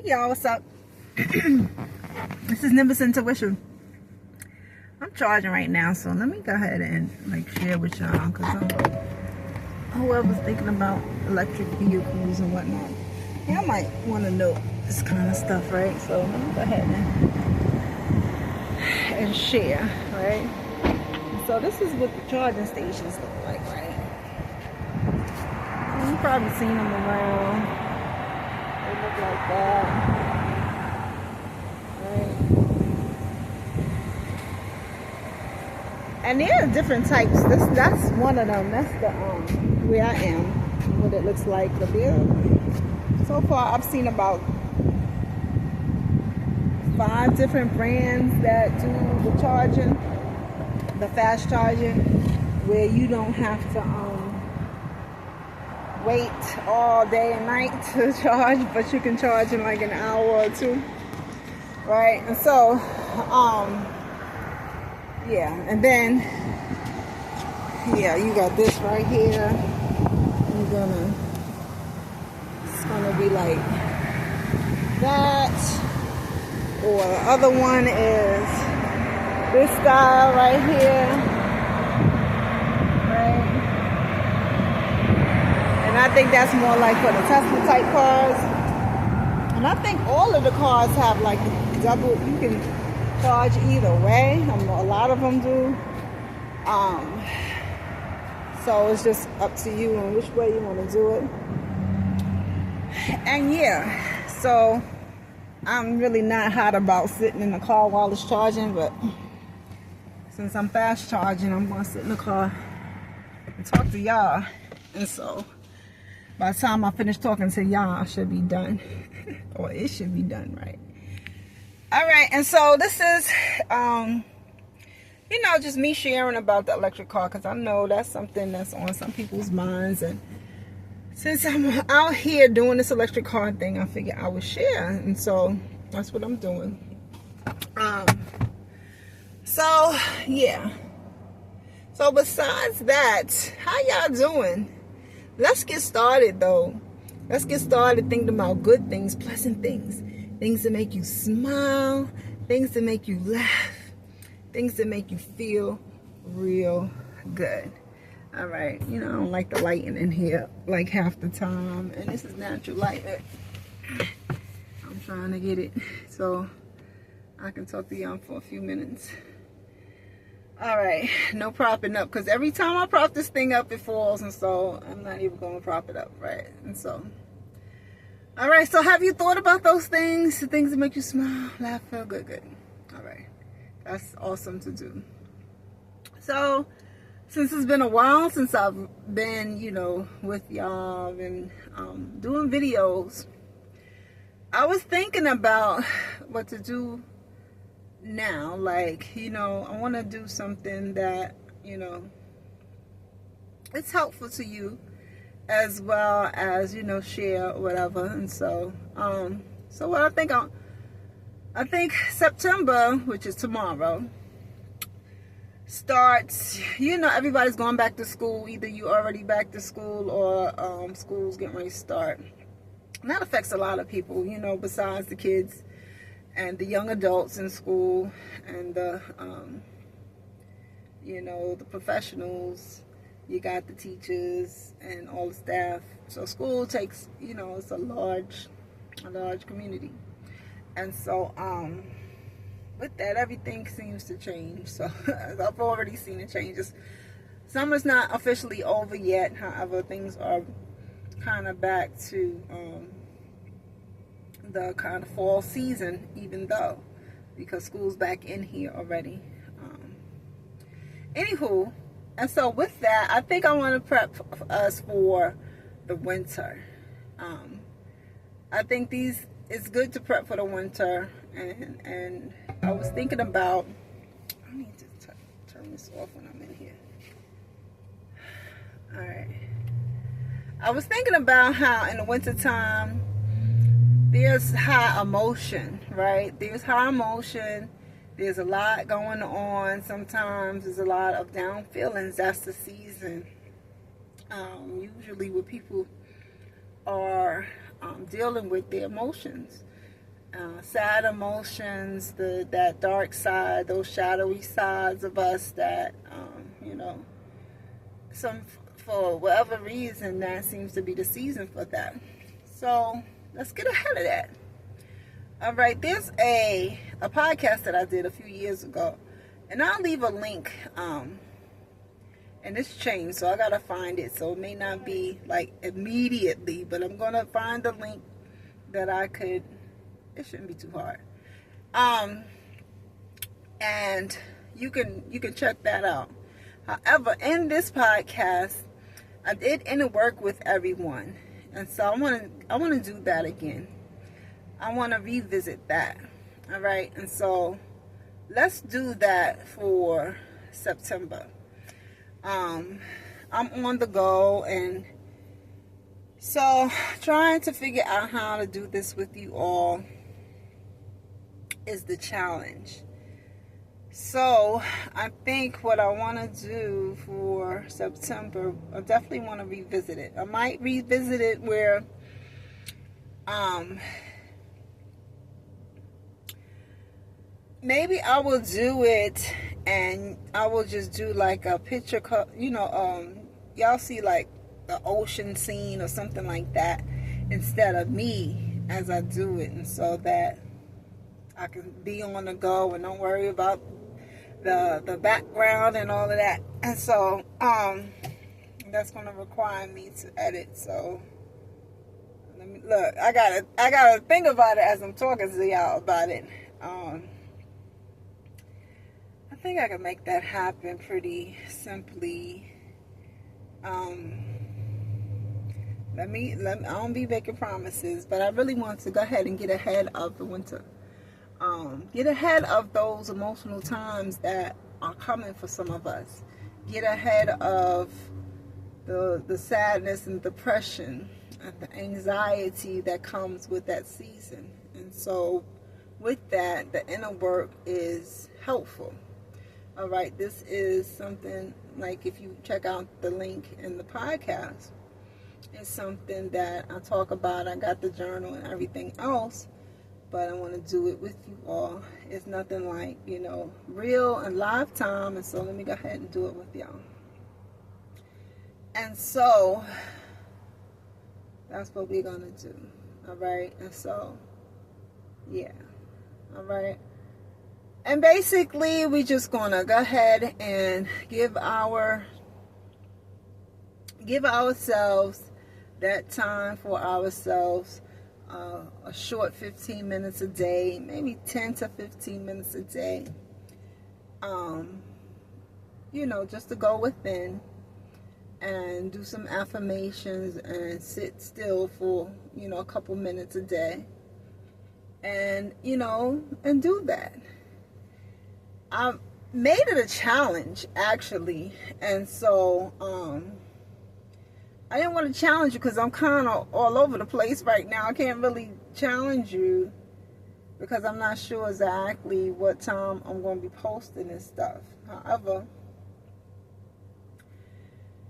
Hey y'all, what's up? This is Nimbus Intuition. I'm charging right now, so let me go ahead and share with y'all, because whoever's thinking about electric vehicles and whatnot, y'all might want to know this kind of stuff, right? So let me go ahead and share, right? So this is what the charging stations look like, right? You've probably seen them around. They look like that, right? And there are different types. That's one of them. That's the where I am, what it looks like. But there, so far I've seen about 5 different brands that do the charging, the fast charging, where you don't have to wait all day and night to charge, but you can charge in like an hour or 2, right? And so yeah, and then you got this right here. It's gonna be like that, or the other one is this style right here, right? And I think that's more like for the Tesla type cars. And I think all of the cars have like double, you can charge either way. A lot of them do. So it's just up to you on which way you want to do it. And yeah, so I'm really not hot about sitting in the car while it's charging, but since I'm fast charging, I'm going to sit in the car and talk to y'all. And so by the time I finish talking to y'all, I should be done. Or it should be done, right? All right, and so this is, just me sharing about the electric car, because I know that's something that's on some people's minds. And since I'm out here doing this electric car thing, I figured I would share. And so that's what I'm doing. So, yeah. So besides that, how y'all doing? Let's get started, though. Let's get started thinking about good things, pleasant things. Things that make you smile, things that make you laugh, things that make you feel real good. All right, I don't like the lighting in here like half the time, and this is natural light. I'm trying to get it so I can talk to y'all for a few minutes. All right, no propping up, because every time I prop this thing up, it falls, and so I'm not even going to prop it up, right? And so, all right, so have you thought about those things, the things that make you smile, laugh, feel good? All right, that's awesome to do. So, since it's been a while since I've been, with y'all and doing videos, I was thinking about what to do now. Like, I want to do something that, it's helpful to you, as well as, share whatever. And so, so what I think September, which is tomorrow, starts, everybody's going back to school. Either you already back to school, or school's getting ready to start. And that affects a lot of people, besides the kids and the young adults in school, and the, the professionals. You got the teachers and all the staff. So school takes, it's a large community. And so, with that, everything seems to change. So I've already seen the changes. Summer's not officially over yet. However, things are kind of back to the kind of fall season, even though, because school's back in here already. Anywho, and so with that, I think I want to prep us for the winter. I think it's good to prep for the winter, and I was thinking about, I need to turn this off when I'm in here. All right. I was thinking about how in the wintertime, there's high emotion, right? There's high emotion. There's a lot going on. Sometimes there's a lot of down feelings. That's the season. Usually what people are dealing with their emotions. sad emotions, that dark side, those shadowy sides of us that, for whatever reason, that seems to be the season for that. So let's get ahead of that. All right, there's a podcast that I did a few years ago, and I'll leave a link. And it's changed, so I gotta find it. So it may not be like immediately, but I'm gonna find the link that I could. It shouldn't be too hard. And you can check that out. However, in this podcast, I did inner work with everyone, and so I want to do that again. I want to revisit that. All right, and so let's do that for September. I'm on the go, and so trying to figure out how to do this with you all is the challenge. So I think what I want to do for September, I definitely want to revisit it. I might revisit it where maybe I will do it and I will just do like a picture, y'all see like the ocean scene or something like that instead of me as I do it, and so that I can be on the go and don't worry about the background and all of that. And so that's going to require me to edit. So let me look. I gotta think about it as I'm talking to y'all about it. I think I can make that happen pretty simply. I don't be making promises, but I really want to go ahead and get ahead of the winter. Get ahead of those emotional times that are coming for some of us. Get ahead of the sadness and depression and the anxiety that comes with that season. And so with that, the inner work is helpful. All right, this is something like if you check out the link in the podcast, it's something that I talk about. I got the journal and everything else, but I want to do it with you all. It's nothing like, real and live time, and so let me go ahead and do it with y'all. And so that's what we're going to do. All right, and so, yeah, all right. And basically, we're just going to go ahead and give ourselves that time for ourselves. A short 15 minutes a day, maybe 10 to 15 minutes a day. Just to go within and do some affirmations and sit still for, a couple minutes a day. And, and do that. I made it a challenge, actually. And so, I didn't want to challenge you because I'm kind of all over the place right now. I can't really challenge you because I'm not sure exactly what time I'm going to be posting this stuff. However,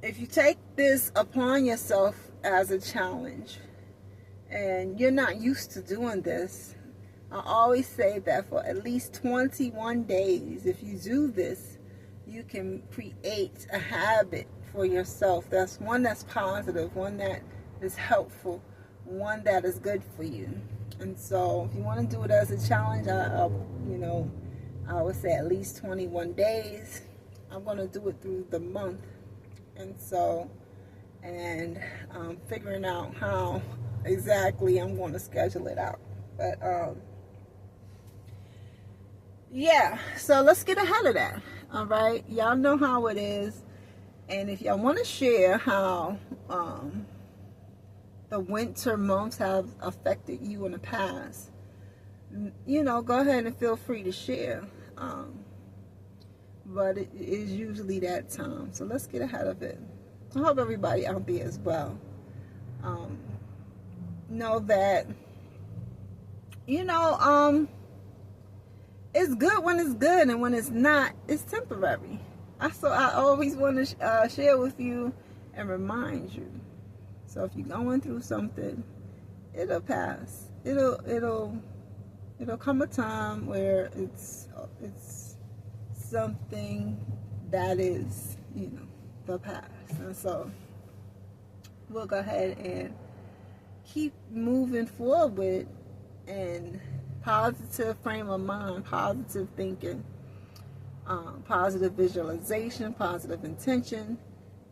if you take this upon yourself as a challenge and you're not used to doing this, I always say that for at least 21 days, if you do this, you can create a habit for yourself. That's one that's positive, one that is helpful, one that is good for you. And so if you want to do it as a challenge, I would say at least 21 days. I'm going to do it through the month. And so, and figuring out how exactly I'm going to schedule it out. But, yeah, so let's get ahead of that. All right. Y'all know how it is. And if y'all want to share how the winter months have affected you in the past, go ahead and feel free to share. But it is usually that time. So let's get ahead of it. I hope everybody out there as well know that, it's good when it's good, and when it's not, it's temporary. So I always want to share with you and remind you. So if you're going through something, it'll pass. It'll it'll come a time where it's something that is, the past. And so we'll go ahead and keep moving forward and positive frame of mind, positive thinking, positive visualization, positive intention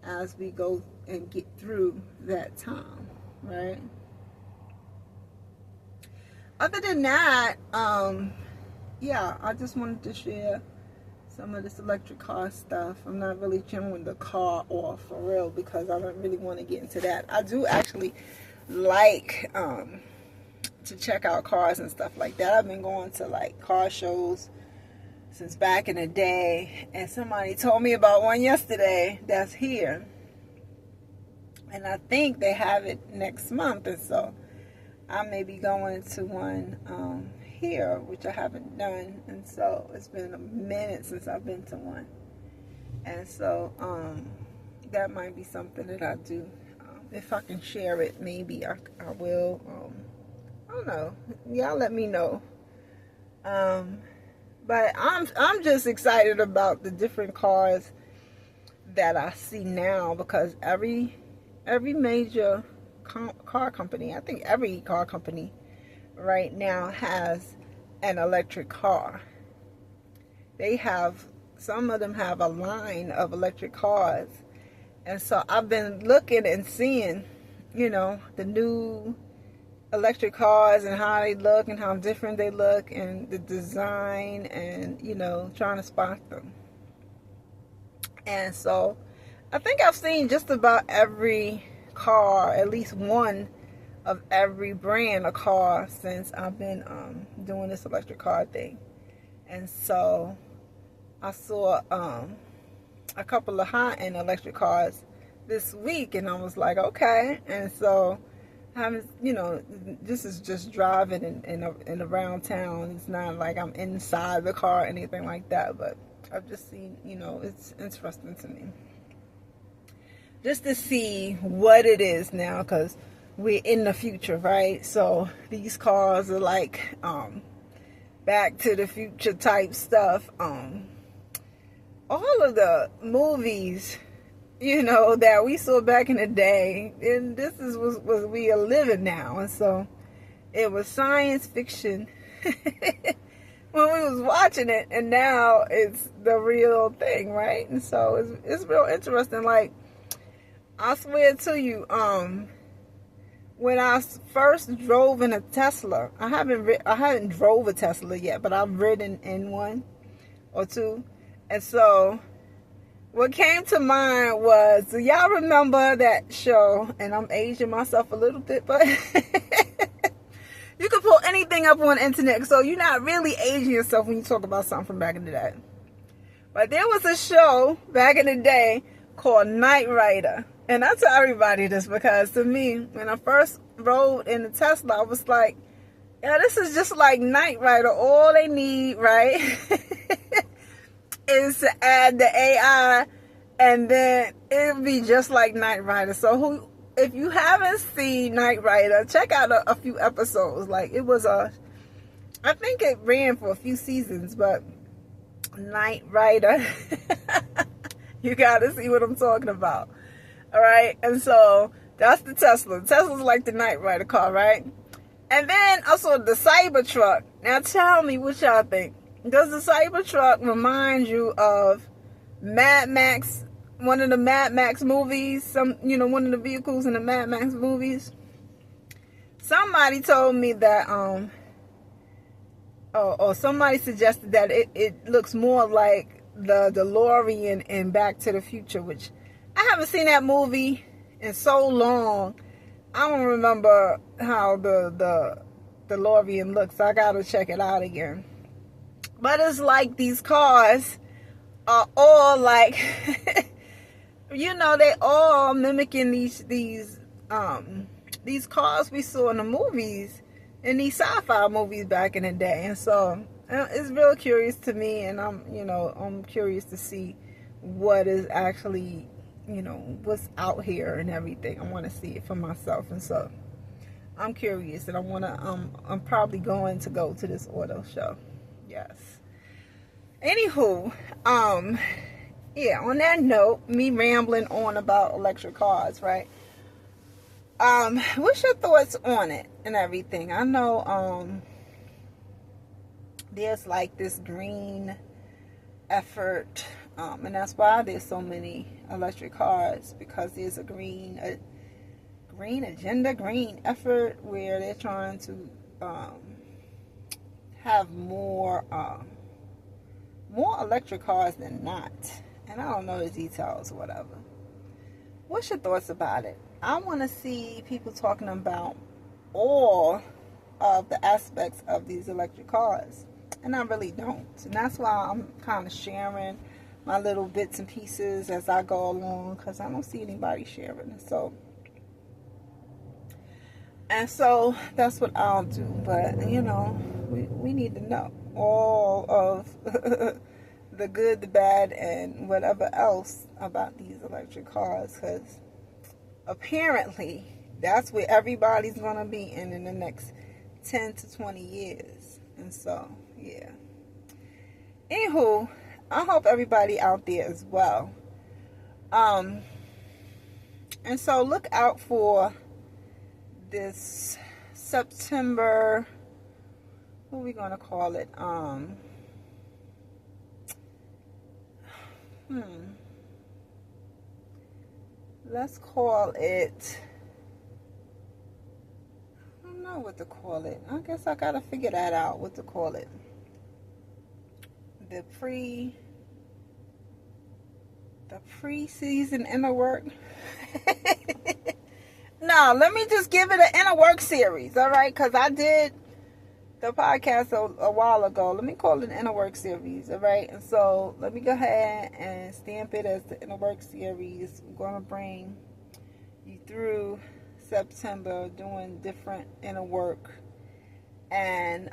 as we go and get through that time, right? Other than that, I just wanted to share some of this electric car stuff. I'm not really showing the car off for real because I don't really want to get into that. I do actually like to check out cars and stuff like that. I've been going to like car shows since back in the day, and somebody told me about one yesterday that's here, and I think they have it next month, and so I may be going to one here, which I haven't done, and so it's been a minute since I've been to one, and so that might be something that I do. If I can share it, maybe I will. I don't know. Y'all let me know. But I'm just excited about the different cars that I see now, because every major car company, I think every car company right now has an electric car. Some of them have a line of electric cars. And so I've been looking and seeing, the new electric cars and how they look and how different they look and the design and, trying to spot them. And so I think I've seen just about every car, at least one of every brand of car since I've been doing this electric car thing. And so I saw a couple of high-end electric cars this week, and I was like, okay. And so this is just driving in around town. It's not like I'm inside the car or anything like that, but I've just seen, it's interesting to me just to see what it is now, because we're in the future, right? So these cars are like Back to the Future type stuff. All of the movies, that we saw back in the day, and this is what we are living now. And so it was science fiction when we was watching it, and now it's the real thing, right? And so it's real interesting. Like, I swear to you, when I first drove in a Tesla, I haven't drove a Tesla yet, but I've ridden in one or two. And so what came to mind was, do y'all remember that show? And I'm aging myself a little bit, but you can pull anything up on the internet, so you're not really aging yourself when you talk about something from back in the day. But there was a show back in the day called Knight Rider. And I tell everybody this because, to me, when I first rode in the Tesla, I was like, yeah, this is just like Knight Rider. All they need, right, is to add the AI, and then it'll be just like Knight Rider. So if you haven't seen Knight Rider, check out a few episodes. Like, it was I think it ran for a few seasons, but Knight Rider, you gotta see what I'm talking about. All right, and so that's the Tesla. Tesla's like the Knight Rider car, right? And then I saw the Cybertruck. Now tell me what y'all think. Does the Cybertruck remind you of Mad Max, one of the Mad Max movies? One of the vehicles in the Mad Max movies? Somebody told me that, or somebody suggested that it looks more like the DeLorean in Back to the Future, which I haven't seen that movie in so long. I don't remember how the DeLorean looks. I gotta check it out again. But it's like these cars are all like, they all mimicking these cars we saw in the movies, in these sci-fi movies back in the day. And so it's real curious to me, and I'm curious to see what is actually, what's out here and everything. I want to see it for myself. And so I'm curious, and I'm probably going to go to this auto show. Yes. Anywho, yeah, on that note, me rambling on about electric cars, right? What's your thoughts on it and everything? I know there's like this green effort, and that's why there's so many electric cars, because there's a green agenda, green effort, where they're trying to have more electric cars than not. And I don't know the details or whatever. What's your thoughts about it? I want to see people talking about all of the aspects of these electric cars, and I really don't. And that's why I'm kind of sharing my little bits and pieces as I go along, because I don't see anybody sharing it. So that's what I'll do. But you know, we need to know all of the good, the bad, and whatever else about these electric cars, because apparently that's where everybody's going to be in the next 10 to 20 years. And so, yeah. Anywho, I hope everybody out there as well. And so look out for this September, what are we going to call it? Let's call it, I don't know what to call it. I guess I gotta figure that out, what to call it. The preseason inner work. No, let me just give it an inner work series, all right? Because I did the podcast a while ago. Let me call it an inner work series, all right? And so let me go ahead and stamp it as the inner work series. I'm going to bring you through September doing different inner work. And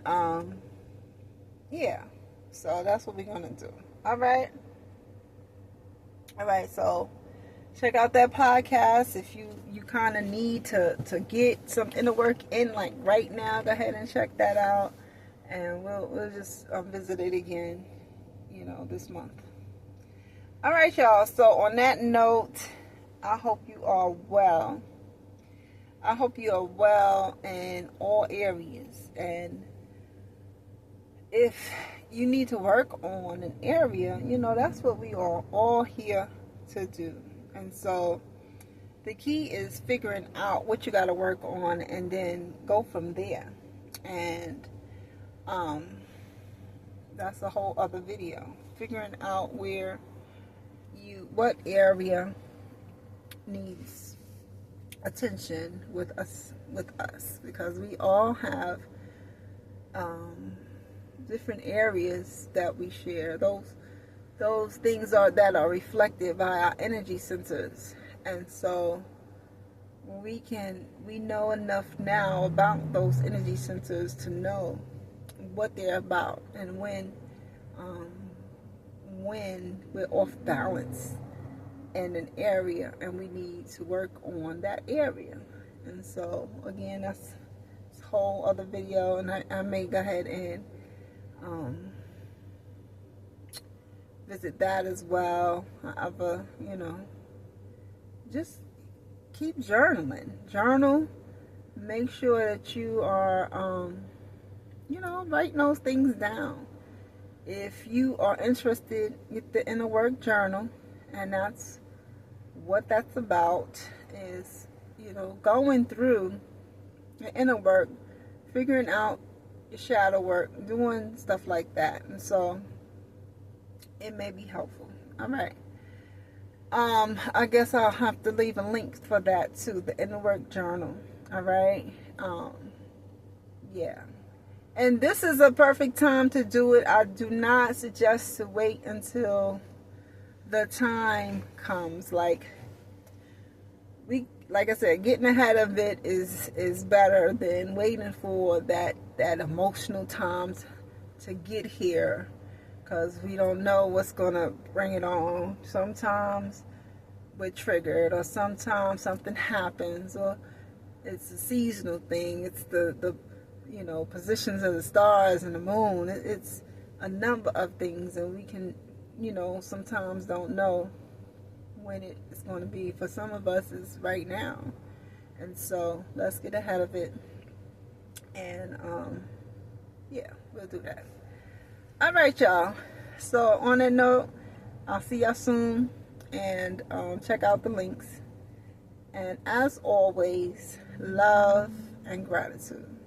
yeah, so that's what we're going to do. All right, so check out that podcast if you kind of need to get some inner work in, like right now. Go ahead and check that out, and we'll just visit it again, you know, this month. All right, y'all. So on that note, I hope you are well. I hope you are well in all areas, and if you need to work on an area, you know, that's what we are all here to do. And so the key is figuring out what you got to work on, and then go from there. And that's a whole other video, figuring out what area needs attention with us, because we all have different areas that we share. Those things that are reflected by our energy centers. And so we know enough now about those energy centers to know what they're about, and when we're off balance in an area and we need to work on that area. And so again, that's a whole other video, and I may go ahead and visit that as well. However, you know, just keep journal. Make sure that you are you know, writing those things down. If you are interested, get the inner work journal, and that's what that's about, is, you know, going through the inner work, figuring out your shadow work, doing stuff like that. And so it may be helpful. All right. I guess I'll have to leave a link for that too, the inner work journal. All right. Yeah. And this is a perfect time to do it. I do not suggest to wait until the time comes. Like I said, getting ahead of it is better than waiting for that emotional time to get here, because we don't know what's gonna bring it on. Sometimes we're triggered, or sometimes something happens, or it's a seasonal thing. It's the you know, positions of the stars and the moon. It's a number of things, and we can, you know, sometimes don't know when it's going to be. For some of us, it's right now. And so let's get ahead of it. And yeah, we'll do that. All right, y'all. So on that note, I'll see y'all soon. And check out the links. And as always, love and gratitude.